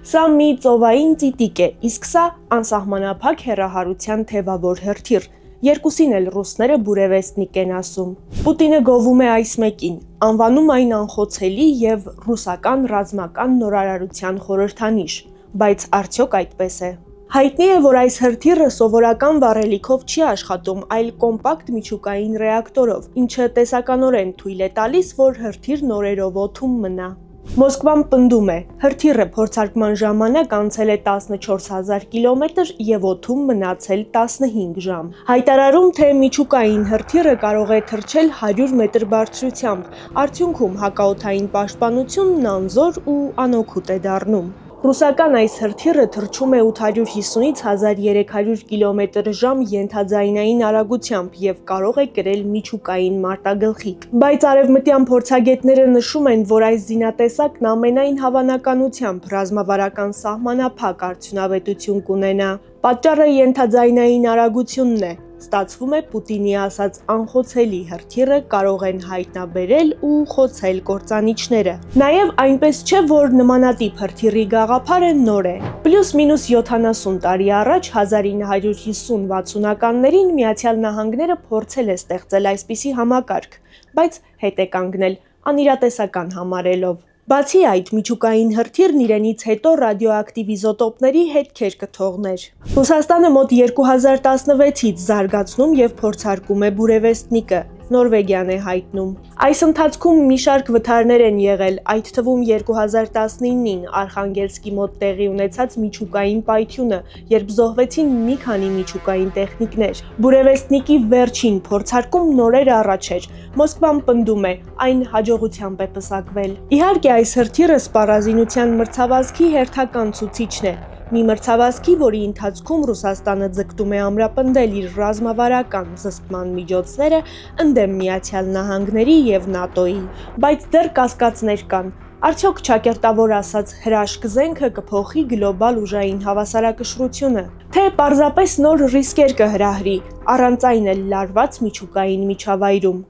Սա մի ծովային ծիտիկ է, իսկ սա անսահմանափակ հեռահարության թևավոր հրթիռ։ Երկուսին էլ ռուսները բուրևեստնիկ են ասում։ Պուտինը գովում է այս մեկին, անվանում այն անխոցելի եւ ռուսական ռազմական նորարարության խորհրդանիշ, բայց արդյոք այդպես է։ Հայտնի է, որ այս հրթիռը սովորական վառելիքով չի աշխատում, այլ կոմպակտ միջուկային ռեակտորով, ինչը տեսականորեն թույլ է տալիս, որ հրթիռն օրերով օդում մնա։ Մոսկվան պնդում է, հրթիռը փորձարկման ժամանակ անցել է 14000 կիլոմետր եւ օդում մնացել 15 ժամ։ Հայտարարում, թե միջուկային հրթիռը կարող է թռչել 100 մետր բարձրությամբ, արդյունքում հակաօդային պաշտպանությունն անզոր ու անօգուտ է դառնում։ Ռուսական այս հրթիռը թռչում է 850-ից 1300 կմ/ժ ենթաձայնային արագությամբ եւ կարող է կրել միջուկային մարտագլխիկ։ Բայց արևմտյան փորձագետները նշում են, որ այս զինատեսակն ամենայն հավանականությամբ ռազմավարական սահմանափակ արդյունավետություն կունենա։ Պատճառը ենթաձայնային արագությունն է։ Ստացվում է, Պուտինի ասած անխոցելի հրթիռը կարող են հայտնաբերել ու խոցել կործանիչները։ Նաև այնպես չէ, որ նմանատիպ հրթիռի գաղափարը նոր է։ Պլյուս-մինուս 70 տարի առաջ 1950-60-ականներին Միացյալ Նահանգները փորձել է ստեղծել այսպիսի համակարգ, բայց հետ է կանգնել անիրատեսական համարելով։ Բացի այդ, միջուկային հրթիռն իրենից հետո ռադիոակտիվ իզոտոպների հետքեր կթողներ։ Ռուսաստանը մոտ 2016-ից զարգացնում եւ փորձարկում է բուրևեստնիկը, Նորվեգիան է հայտնում։ Այս ընթացքում մի շարք վթարներ են եղել, այդ թվում 2019-ին Արխանգելսկի մոտ տեղի ունեցած միջուկային պայթյունը, երբ զոհվեցին մի քանի միջուկային տեխնիկներ։ Բուրևեստնիկի վերջին փորձարկումն օրեր առաջ էր։ Մոսկվան պնդում է, այն հաջողությամբ է պսակվել։ Իհարկե, այս հրթիռը սպառազինության մրցավազքի հերթական ցուցիչն է։ Մի մրցավազքի, որի ընթացքում Ռուսաստանը ձգտում է ամրապնդել իր ռազմավարական զսպման միջոցները ընդդեմ Միացյալ Նահանգների եւ ՆԱՏՕ-ի, բայց դեռ կասկածներ կան։ Արդյոք ճակերտավոր ասած հրաշք զենքը կփոխի գլոբալ ուժային հավասարակշռությունը, թե պարզապես նոր ռիսկեր կհրահրի, առանց այն էլ լարված միջուկային միջավայրում։